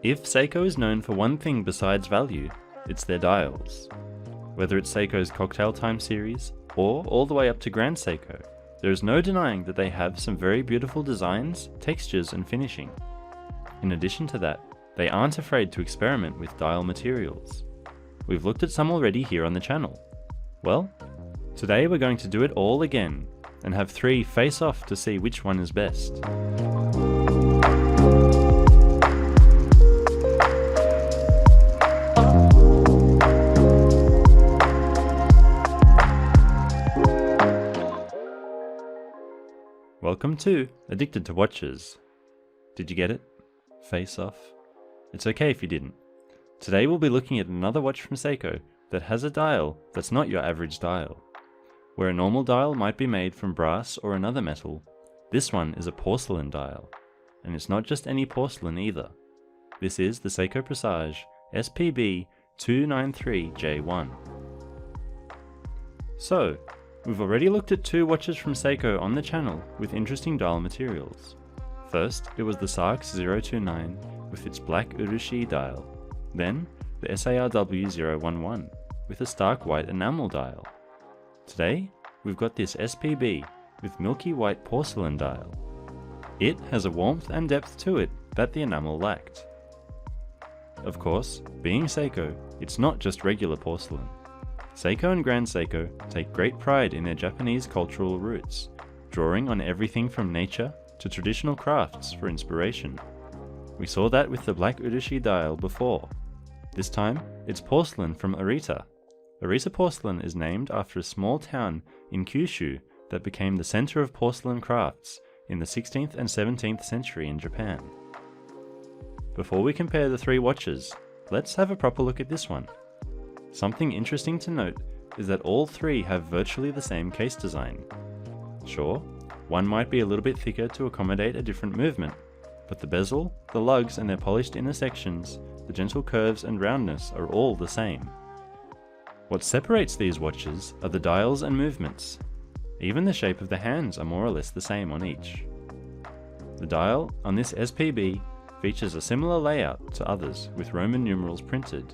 If Seiko is known for one thing besides value, it's their dials. Whether it's Seiko's Cocktail Time series, or all the way up to Grand Seiko, there is no denying that they have some very beautiful designs, textures and finishing. In addition to that, they aren't afraid to experiment with dial materials. We've looked at some already here on the channel. Well, today we're going to do it all again, and have 3 face off to see which one is best. Welcome to Addicted to Watches. Did you get it? Face off? It's okay if you didn't. Today we'll be looking at another watch from Seiko that has a dial that's not your average dial. Where a normal dial might be made from brass or another metal, this one is a porcelain dial. And it's not just any porcelain either. This is the Seiko Presage SPB293J1. So, we've already looked at 2 watches from Seiko on the channel with interesting dial materials. First, it was the SARX 029 with its black urushi dial. Then, the SARW011 with a stark white enamel dial. Today, we've got this SPB with milky white porcelain dial. It has a warmth and depth to it that the enamel lacked. Of course, being Seiko, it's not just regular porcelain. Seiko and Grand Seiko take great pride in their Japanese cultural roots, drawing on everything from nature to traditional crafts for inspiration. We saw that with the black urushi dial before. This time, it's porcelain from Arita. Arita porcelain is named after a small town in Kyushu that became the center of porcelain crafts in the 16th and 17th century in Japan. Before we compare the 3 watches, let's have a proper look at this one. Something interesting to note is that all 3 have virtually the same case design. Sure, one might be a little bit thicker to accommodate a different movement, but the bezel, the lugs and their polished inner sections, the gentle curves and roundness are all the same. What separates these watches are the dials and movements. Even the shape of the hands are more or less the same on each. The dial on this SPB features a similar layout to others with Roman numerals printed.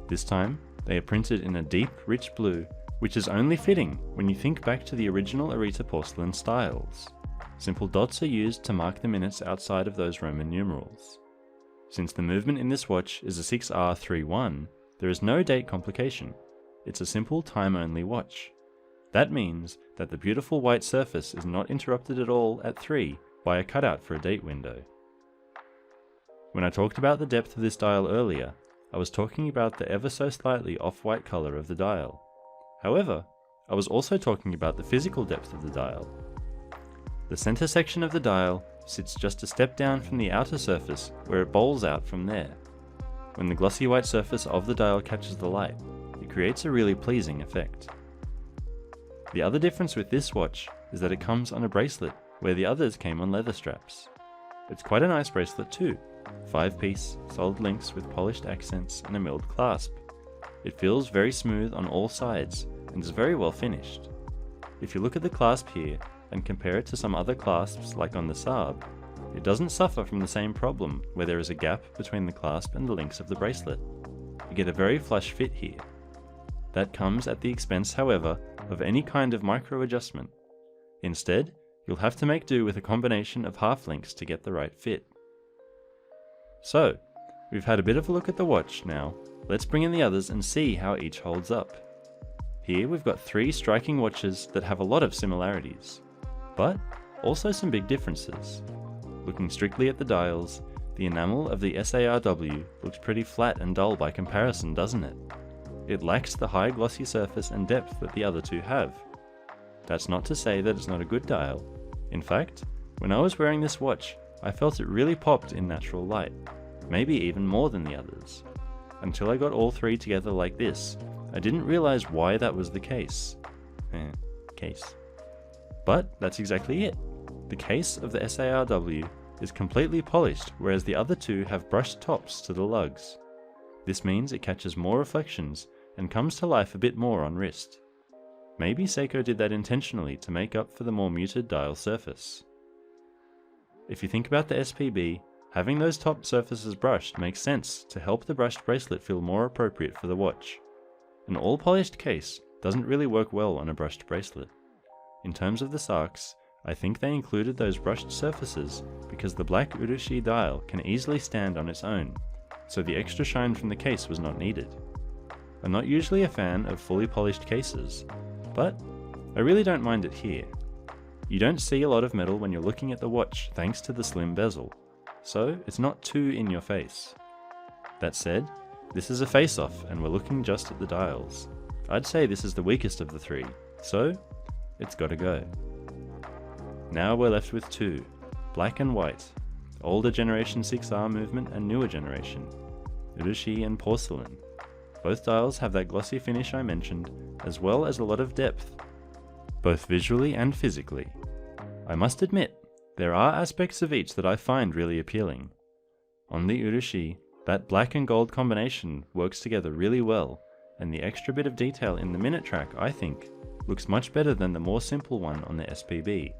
This time, they are printed in a deep, rich blue, which is only fitting when you think back to the original Arita porcelain styles. Simple dots are used to mark the minutes outside of those Roman numerals. Since the movement in this watch is a 6R31, there is no date complication. It's a simple time-only watch. That means that the beautiful white surface is not interrupted at all at 3 by a cutout for a date window. When I talked about the depth of this dial earlier, I was talking about the ever so slightly off-white color of the dial. However, I was also talking about the physical depth of the dial. The center section of the dial sits just a step down from the outer surface where it bowls out from there. When the glossy white surface of the dial catches the light, it creates a really pleasing effect. The other difference with this watch is that it comes on a bracelet where the others came on leather straps. It's quite a nice bracelet too. 5-piece, solid links with polished accents and a milled clasp. It feels very smooth on all sides and is very well finished. If you look at the clasp here and compare it to some other clasps like on the Saab, it doesn't suffer from the same problem where there is a gap between the clasp and the links of the bracelet. You get a very flush fit here. That comes at the expense, however, of any kind of micro adjustment. Instead, you'll have to make do with a combination of half links to get the right fit. So, we've had a bit of a look at the watch now, let's bring in the others and see how each holds up. Here we've got 3 striking watches that have a lot of similarities, but also some big differences. Looking strictly at the dials, the enamel of the SARW looks pretty flat and dull by comparison, doesn't it? It lacks the high glossy surface and depth that the other 2 have. That's not to say that it's not a good dial. In fact, when I was wearing this watch, I felt it really popped in natural light, maybe even more than the others. Until I got all 3 together like this, I didn't realize why that was the case. But that's exactly it. The case of the SARW is completely polished, whereas the other 2 have brushed tops to the lugs. This means it catches more reflections and comes to life a bit more on wrist. Maybe Seiko did that intentionally to make up for the more muted dial surface. If you think about the SPB Having those top surfaces brushed makes sense to help the brushed bracelet feel more appropriate for the watch. An all-polished case doesn't really work well on a brushed bracelet. In terms of the Sarks, I think they included those brushed surfaces because the black urushi dial can easily stand on its own, so the extra shine from the case was not needed. I'm not usually a fan of fully polished cases, but I really don't mind it here. You don't see a lot of metal when you're looking at the watch thanks to the slim bezel, so it's not too in your face. That said, this is a face-off and we're looking just at the dials. I'd say this is the weakest of the three, so it's gotta go. Now we're left with two, black and white, older generation 6R movement and newer generation, urushi and porcelain. Both dials have that glossy finish I mentioned, as well as a lot of depth, both visually and physically. I must admit, there are aspects of each that I find really appealing. On the urushi, that black and gold combination works together really well, and the extra bit of detail in the minute track, I think, looks much better than the more simple one on the SPB.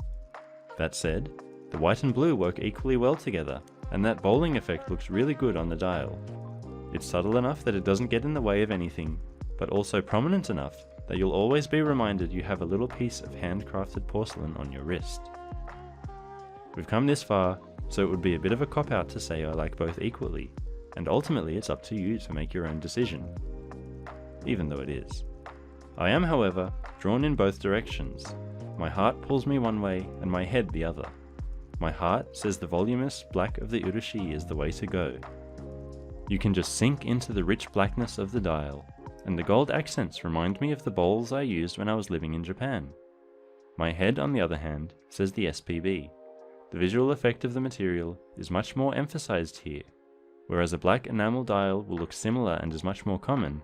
That said, the white and blue work equally well together, and that bowling effect looks really good on the dial. It's subtle enough that it doesn't get in the way of anything, but also prominent enough that you'll always be reminded you have a little piece of handcrafted porcelain on your wrist. We've come this far, so it would be a bit of a cop-out to say I like both equally, and ultimately it's up to you to make your own decision. Even though it is. I am, however, drawn in both directions. My heart pulls me one way and my head the other. My heart says the voluminous black of the urushi is the way to go. You can just sink into the rich blackness of the dial, and the gold accents remind me of the bowls I used when I was living in Japan. My head, on the other hand, says the SPB. The visual effect of the material is much more emphasized here. Whereas a black enamel dial will look similar and is much more common,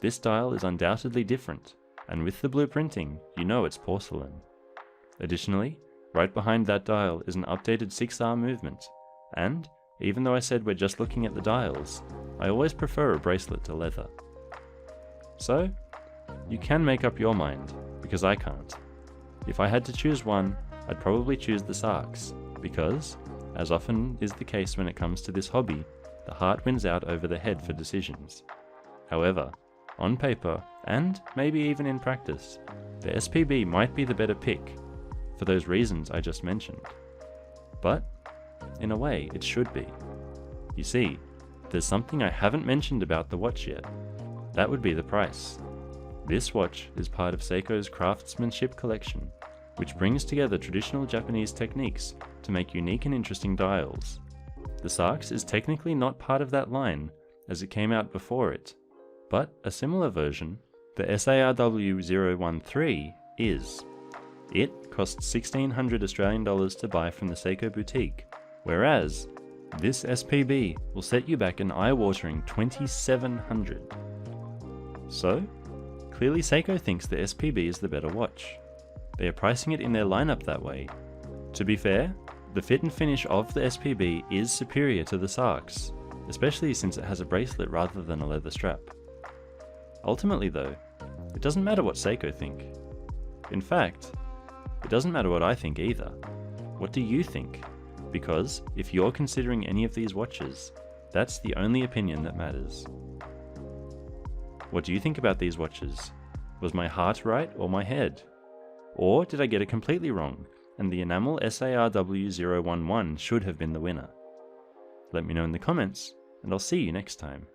this dial is undoubtedly different, and with the blue printing, you know it's porcelain. Additionally, right behind that dial is an updated 6R movement, and, even though I said we're just looking at the dials, I always prefer a bracelet to leather. So, you can make up your mind, because I can't. If I had to choose one, I'd probably choose the Sarks, because, as often is the case when it comes to this hobby, the heart wins out over the head for decisions. However, on paper, and maybe even in practice, the SPB might be the better pick, for those reasons I just mentioned. But, in a way, it should be. You see, there's something I haven't mentioned about the watch yet. That would be the price. This watch is part of Seiko's craftsmanship collection, which brings together traditional Japanese techniques to make unique and interesting dials. The Sarks is technically not part of that line, as it came out before it, but a similar version, the SARW013, is. It costs $1,600 Australian to buy from the Seiko boutique, whereas this SPB will set you back an eye-watering $2,700. So, clearly Seiko thinks the SPB is the better watch. They are pricing it in their lineup that way. To be fair, the fit and finish of the SPB is superior to the Sarks, especially since it has a bracelet rather than a leather strap. Ultimately though, it doesn't matter what Seiko think. In fact, it doesn't matter what I think either. What do you think? Because if you're considering any of these watches, that's the only opinion that matters. What do you think about these watches? Was my heart right or my head? Or did I get it completely wrong, and the enamel SARW011 should have been the winner? Let me know in the comments, and I'll see you next time.